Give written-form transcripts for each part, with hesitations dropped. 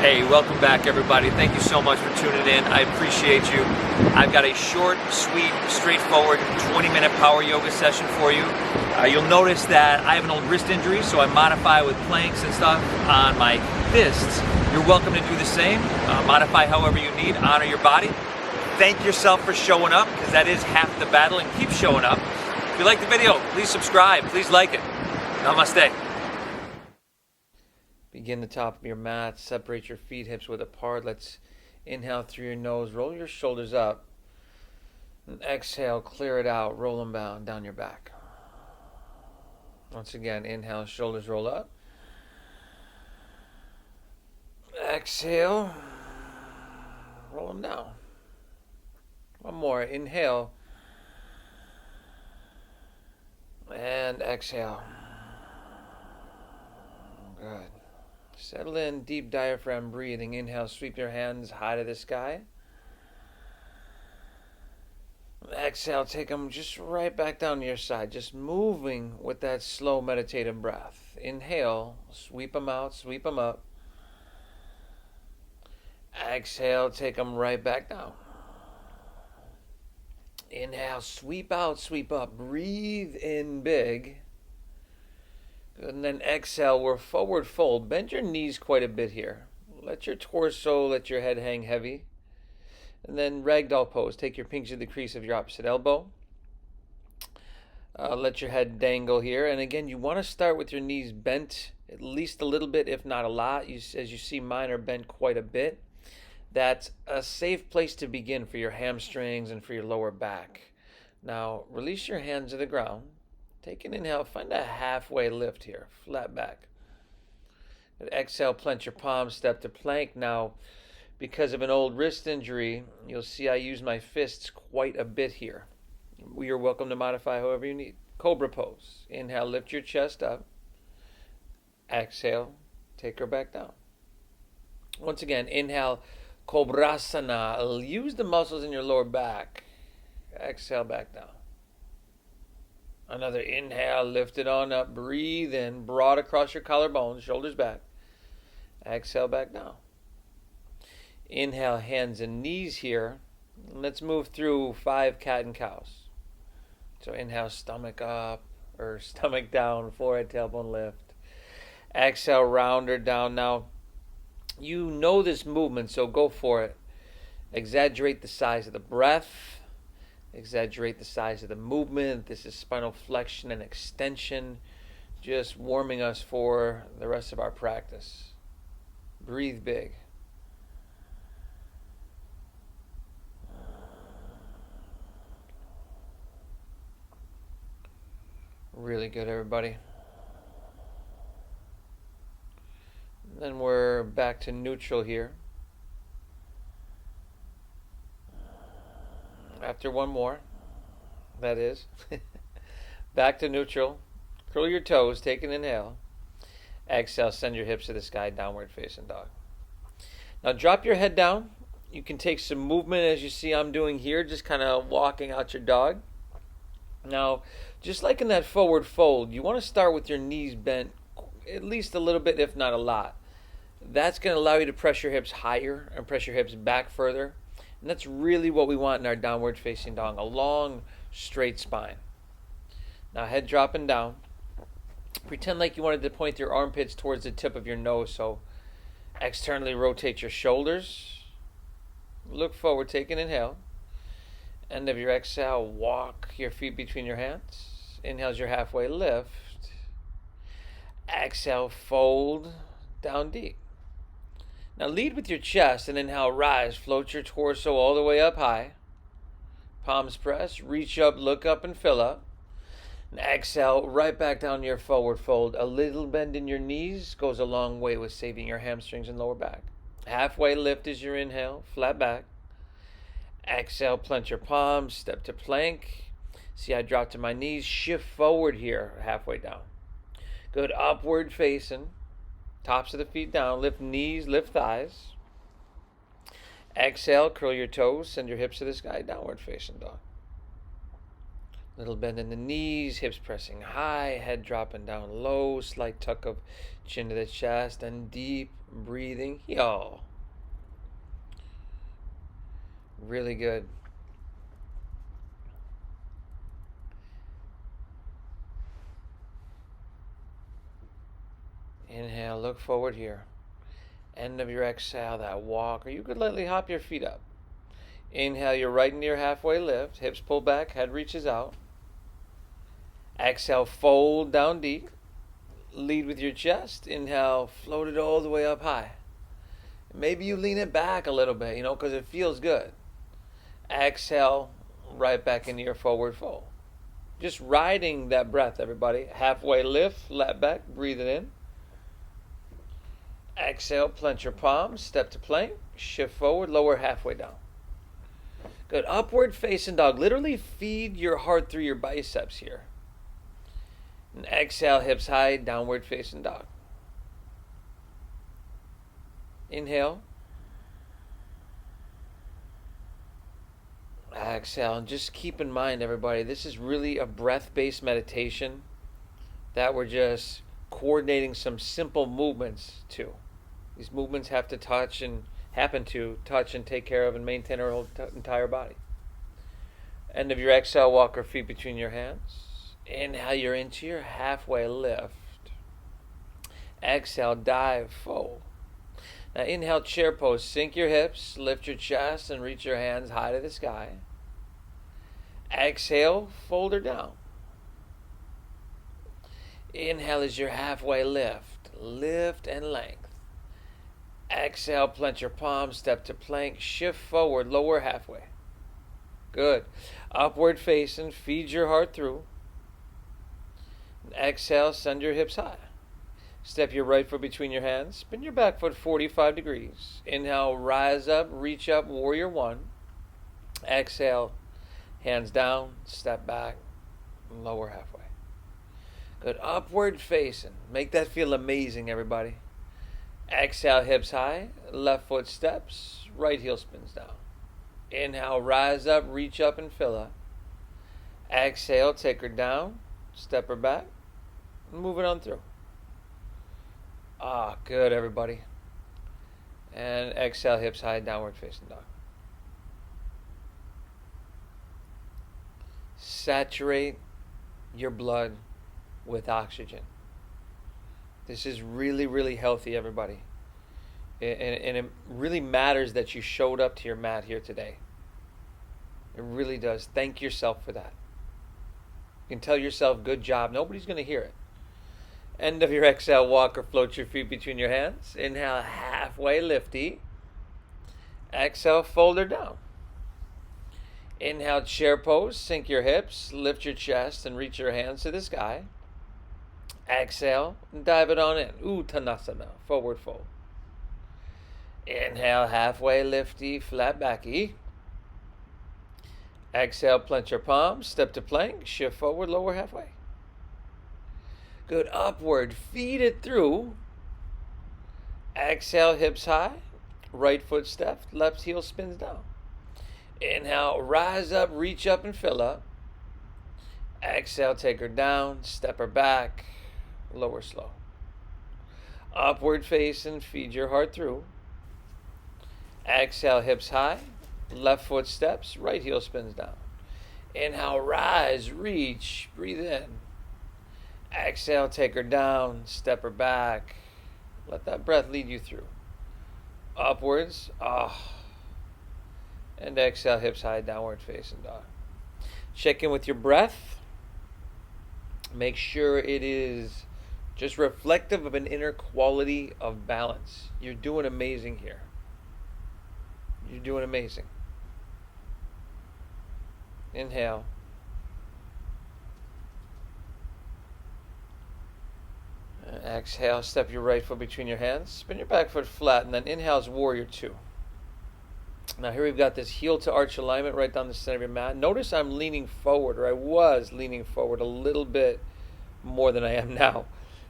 Hey, welcome back everybody. Thank you so much for tuning in. I appreciate you. I've got a short, sweet, straightforward 20-minute power yoga session for you. You'll notice that I have an old wrist injury, so I modify with planks and stuff on my fists. You're welcome to do the same. Modify however you need. Honor your body. Thank yourself for showing up, because that is half the battle, and keep showing up. If you like the video, please subscribe. Please like it. Namaste. Begin the top of your mat. Separate your feet, hips width apart. Let's inhale through your nose. Roll your shoulders up. And exhale, clear it out. Roll them down your back. Once again, inhale, shoulders roll up. Exhale, roll them down. One more. Inhale. And exhale. Good. Settle in, deep diaphragm breathing. Inhale, sweep your hands high to the sky. Exhale, take them just right back down to your side. Just moving with that slow meditative breath. Inhale, sweep them out, sweep them up. Exhale, take them right back down. Inhale, sweep out, sweep up. Breathe in big. And then exhale, we're forward fold. Bend your knees quite a bit here. Let your torso, let your head hang heavy. And then Ragdoll Pose. Take your pinky to the crease of your opposite elbow. Let your head dangle here. And again, you want to start with your knees bent at least a little bit, if not a lot. As you see, mine are bent quite a bit. That's a safe place to begin for your hamstrings and for your lower back. Now, release your hands to the ground. Take an inhale, find a halfway lift here, flat back. Exhale, plant your palms, step to plank. Now, because of an old wrist injury, you'll see I use my fists quite a bit here. You're welcome to modify however you need. Cobra pose. Inhale, lift your chest up. Exhale, take her back down. Once again, inhale, Cobrasana. Use the muscles in your lower back. Exhale, back down. Another inhale, lift it on up, breathe in, broad across your collarbones, shoulders back. Exhale, back down. Inhale, hands and knees here. Let's move through 5 cat and cows. So inhale, stomach up, or stomach down, forehead, tailbone lift. Exhale, rounder down. Now, you know this movement, so go for it. Exaggerate the size of the breath. Exaggerate the size of the movement. This is spinal flexion and extension, just warming us for the rest of our practice. Breathe big. Really good, everybody. Then we're back to neutral here. After one more, that is. Back to neutral. Curl your toes, take an inhale. Exhale, send your hips to the sky, downward facing dog. Now drop your head down. You can take some movement as you see I'm doing here, just kind of walking out your dog. Now, just like in that forward fold, you want to start with your knees bent at least a little bit, if not a lot. That's going to allow you to press your hips higher and press your hips back further. And that's really what we want in our downward facing dog, a long, straight spine. Now head dropping down. Pretend like you wanted to point your armpits towards the tip of your nose, so externally rotate your shoulders. Look forward, take an inhale. End of your exhale, walk your feet between your hands. Inhale's your halfway lift. Exhale, fold down deep. Now lead with your chest and inhale, rise. Float your torso all the way up high. Palms press, reach up, look up and fill up. And exhale, right back down to your forward fold. A little bend in your knees goes a long way with saving your hamstrings and lower back. Halfway lift is your inhale, flat back. Exhale, plant your palms, step to plank. See, I drop to my knees, shift forward here, halfway down. Good, upward facing. Tops of the feet down, lift knees, lift thighs. Exhale, curl your toes, send your hips to the sky, downward facing dog. Little bend in the knees, hips pressing high, head dropping down low, slight tuck of chin to the chest, and deep breathing. Yo. Really good. Inhale, look forward here. End of your exhale, that walk, or you could lightly hop your feet up. Inhale, you're right into your halfway lift. Hips pull back, head reaches out. Exhale, fold down deep. Lead with your chest. Inhale, float it all the way up high. Maybe you lean it back a little bit, because it feels good. Exhale, right back into your forward fold. Just riding that breath, everybody. Halfway lift, flat back, breathe it in. Exhale, plant your palms, step to plank, shift forward, lower halfway down. Good. Upward facing dog. Literally feed your heart through your biceps here. And exhale, hips high, downward facing dog. Inhale. Exhale. And just keep in mind, everybody, this is really a breath-based meditation that we're just coordinating some simple movements to. These movements have to touch and happen to touch and take care of and maintain our whole entire body. End of your exhale, walk your feet between your hands. Inhale, you're into your halfway lift. Exhale, dive, fold. Now inhale, chair pose. Sink your hips, lift your chest, and reach your hands high to the sky. Exhale, fold her down. Inhale is your halfway lift. Lift and length. Exhale, plant your palms, step to plank, shift forward, lower halfway. Good. Upward facing, feed your heart through. Exhale, send your hips high. Step your right foot between your hands. Spin your back foot 45 degrees. Inhale, rise up, reach up, warrior one. Exhale, hands down, step back, lower halfway. Good. Upward facing. Make that feel amazing, everybody. Exhale, hips high. Left foot steps. Right heel spins down. Inhale, rise up, reach up, and fill up. Exhale, take her down. Step her back. Move it on through. Good, everybody. And exhale, hips high, downward facing dog. Saturate your blood with oxygen. This is really, really healthy, everybody. And it really matters that you showed up to your mat here today. It really does. Thank yourself for that. You can tell yourself, good job. Nobody's going to hear it. End of your exhale, walk or float your feet between your hands. Inhale, halfway lifty. Exhale, fold her down. Inhale, chair pose. Sink your hips, lift your chest, and reach your hands to the sky. Exhale, dive it on in. Uttanasana, forward fold. Inhale, halfway lifty, flat backy. Exhale, plant your palms, step to plank, shift forward, lower halfway. Good. Upward, feed it through. Exhale, hips high. Right foot steps, left heel spins down. Inhale, rise up, reach up, and fill up. Exhale, take her down, step her back, lower slow. Upward facing, feed your heart through. Exhale, hips high. Left foot steps, right heel spins down. Inhale, rise, reach, breathe in. Exhale, take her down, step her back. Let that breath lead you through. Upwards, and exhale, hips high, downward facing dog. Check in with your breath. Make sure it is just reflective of an inner quality of balance. You're doing amazing here. You're doing amazing. Inhale. And exhale, step your right foot between your hands. Spin your back foot flat, and then inhale is warrior two. Now here we've got this heel to arch alignment right down the center of your mat. Notice I'm leaning forward, or I was leaning forward a little bit more than I am now.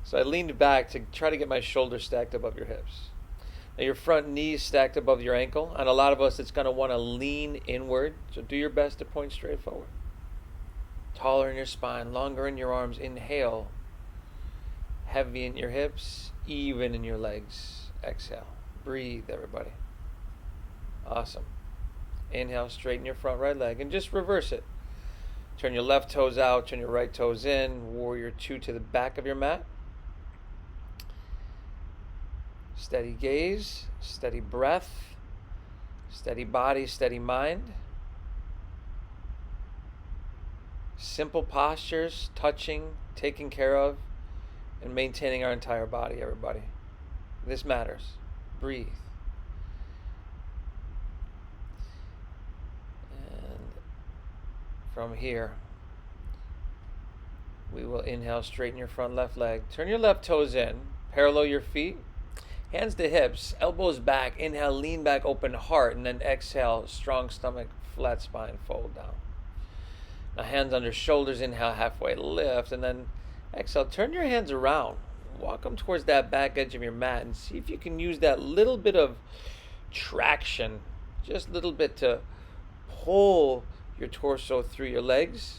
So I leaned back to try to get my shoulders stacked above your hips. Now your front knee is stacked above your ankle. And a lot of us, it's going to want to lean inward. So do your best to point straight forward. Taller in your spine, longer in your arms. Inhale. Heavy in your hips, even in your legs. Exhale. Breathe, everybody. Awesome. Inhale, straighten your front right leg and just reverse it. Turn your left toes out, turn your right toes in. Warrior 2 to the back of your mat. Steady gaze, steady breath, steady body, steady mind. Simple postures, touching, taking care of, and maintaining our entire body, everybody. This matters. Breathe. And from here, we will inhale, straighten your front left leg. Turn your left toes in, parallel your feet. Hands to hips, elbows back. Inhale, lean back, open heart. And then exhale, strong stomach, flat spine, fold down. Now hands under shoulders, inhale, halfway lift. And then exhale, turn your hands around. Walk them towards that back edge of your mat and see if you can use that little bit of traction, just a little bit, to pull your torso through your legs.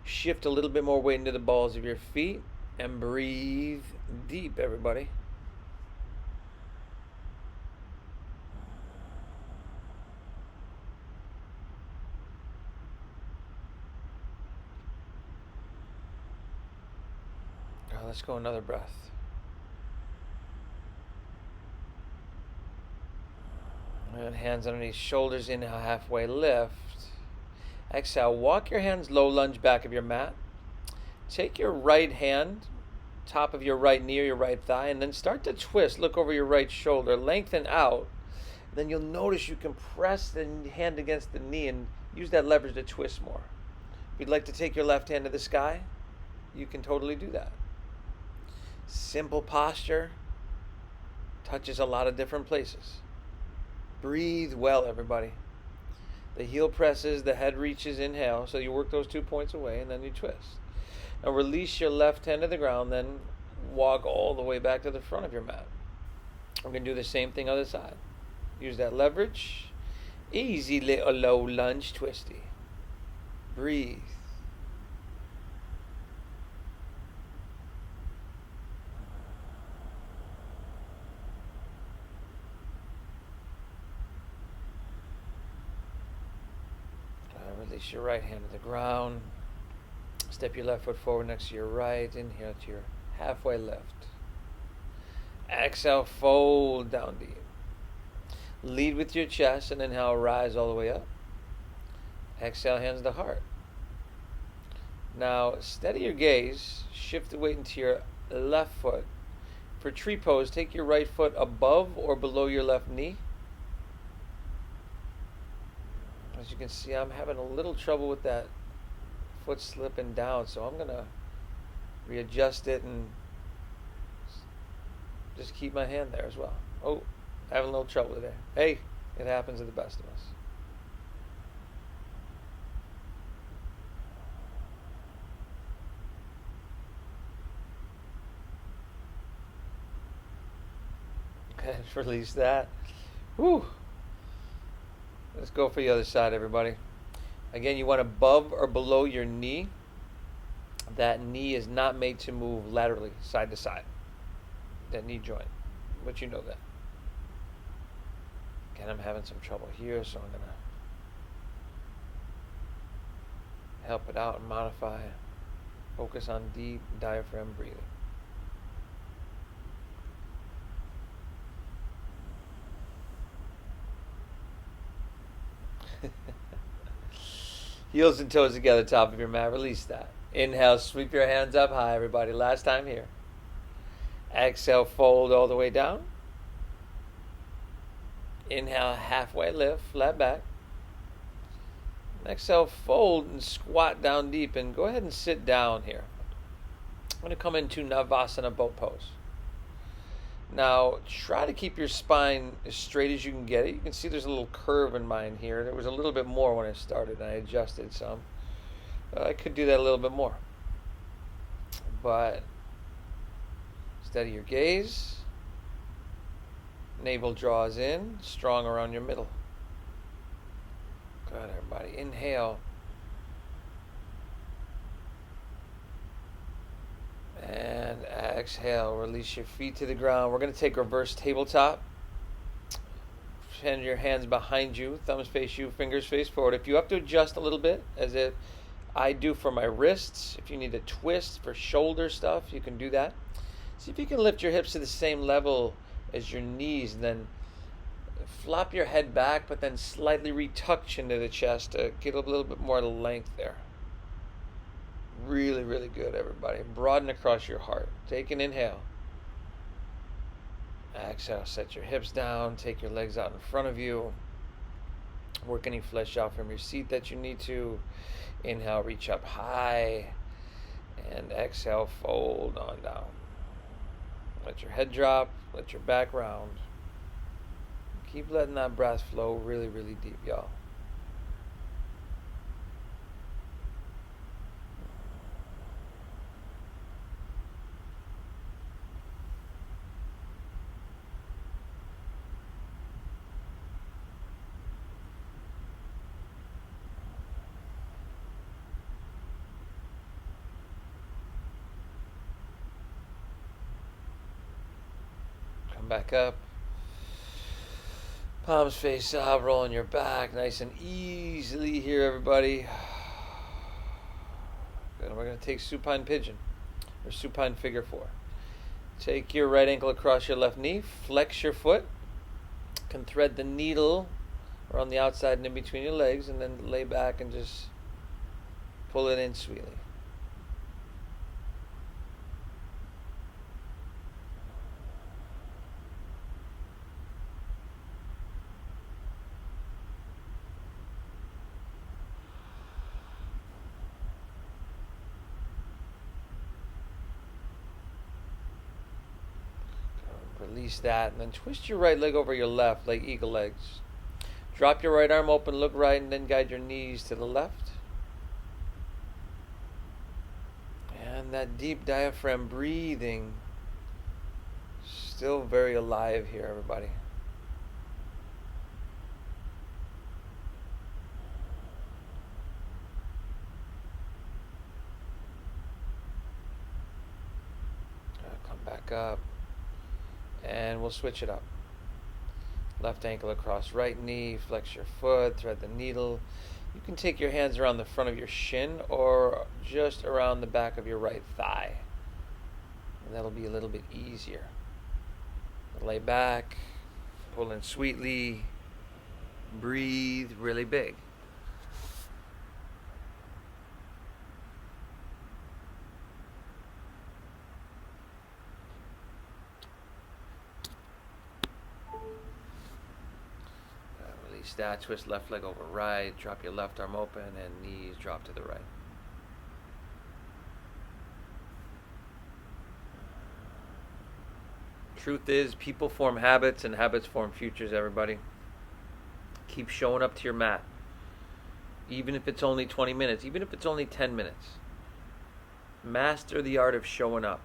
Shift a little bit more weight into the balls of your feet and breathe deep, everybody. Let's go another breath. And hands underneath shoulders, inhale, halfway lift. Exhale, walk your hands low, lunge back of your mat. Take your right hand, top of your right knee or your right thigh, and then start to twist. Look over your right shoulder, lengthen out. Then you'll notice you can press the hand against the knee and use that leverage to twist more. If you'd like to take your left hand to the sky, you can totally do that. Simple posture, touches a lot of different places. Breathe well, everybody. The heel presses, the head reaches, inhale. So you work those 2 points away and then you twist. Now release your left hand to the ground, then walk all the way back to the front of your mat. We're going to do the same thing other side. Use that leverage. Easy little low lunge twisty. Breathe. Release your right hand to the ground. Step your left foot forward next to your right. Inhale to your halfway lift. Exhale, fold down deep. Lead with your chest and inhale, rise all the way up. Exhale, hands to heart. Now, steady your gaze. Shift the weight into your left foot. For tree pose, take your right foot above or below your left knee. As you can see, I'm having a little trouble with that foot slipping down, so I'm going to readjust it and just keep my hand there as well. Oh, having a little trouble today. Hey, it happens to the best of us. Okay, release that. Whew. Let's go for the other side, everybody. Again, you want above or below your knee. That knee is not made to move laterally, side to side. That knee joint. But you know that. Again, I'm having some trouble here, so I'm going to help it out and modify. Focus on deep diaphragm breathing. Heels and toes together, top of your mat. Release that. Inhale, sweep your hands up high, everybody. Last time here. Exhale, fold all the way down. Inhale, halfway lift, flat back. Exhale, fold and squat down deep. And go ahead and sit down here. I'm going to come into Navasana boat pose. Now, try to keep your spine as straight as you can get it. You can see there's a little curve in mine here. There was a little bit more when I started, and I adjusted some. I could do that a little bit more. But steady your gaze. Navel draws in, strong around your middle. Good, everybody. Inhale. Exhale, release your feet to the ground. We're going to take reverse tabletop. Send your hands behind you, thumbs face you, fingers face forward. If you have to adjust a little bit, as if I do for my wrists, if you need a twist for shoulder stuff, you can do that. See if you can lift your hips to the same level as your knees, and then flop your head back, but then slightly retouch into the chest to get a little bit more length there. Really, really good, everybody. Broaden across your heart. Take an inhale. Exhale, set your hips down. Take your legs out in front of you. Work any flesh out from your seat that you need to. Inhale, reach up high. And exhale, fold on down. Let your head drop. Let your back round. Keep letting that breath flow really, really deep, y'all. Back up, palms face up, rolling your back nice and easily here, everybody. Good. We're going to take supine pigeon or supine figure 4. Take your right ankle across your left knee, flex your foot, can thread the needle around the outside and in between your legs, and then lay back and just pull it in sweetly. Release that, and then twist your right leg over your left like eagle legs. Drop your right arm open, look right, and then guide your knees to the left. And that deep diaphragm breathing, still very alive here, everybody. Come back up. And we'll switch it up. Left ankle across right knee, flex your foot, thread the needle. You can take your hands around the front of your shin or just around the back of your right thigh. And that'll be a little bit easier. Lay back, pull in sweetly, breathe really big. That, twist left leg over right, drop your left arm open, and knees drop to the right. Truth is, people form habits and habits form futures, everybody. Keep showing up to your mat. Even if it's only 20 minutes, even if it's only 10 minutes. Master the art of showing up.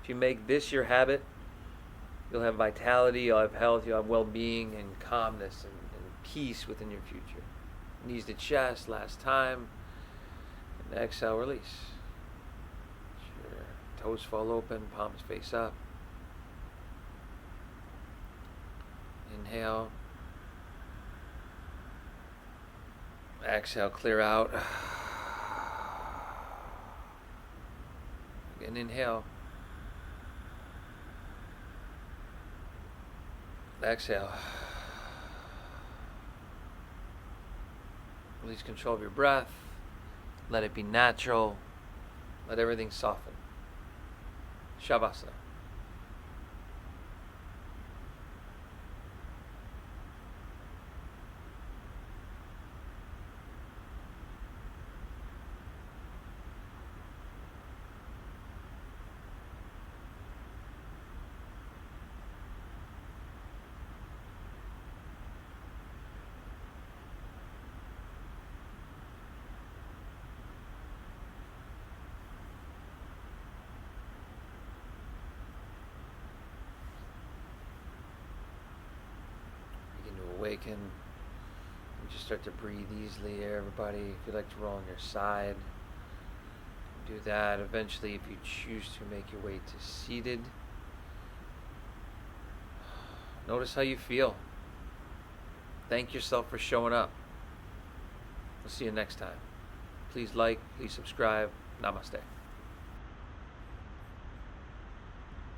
If you make this your habit, you'll have vitality, you'll have health, you'll have well-being and calmness and peace within your future. Knees to chest, last time. And exhale, release. Your toes fall open, palms face up. Inhale. Exhale, clear out. Again, inhale. Exhale. Release control of your breath. Let it be natural. Let everything soften. Shavasana. Awaken. And just start to breathe easily here, everybody. If you'd like to roll on your side, do that. Eventually, if you choose to, make your way to seated. Notice how you feel. Thank yourself for showing up. We'll see you next time. Please like, please subscribe. Namaste.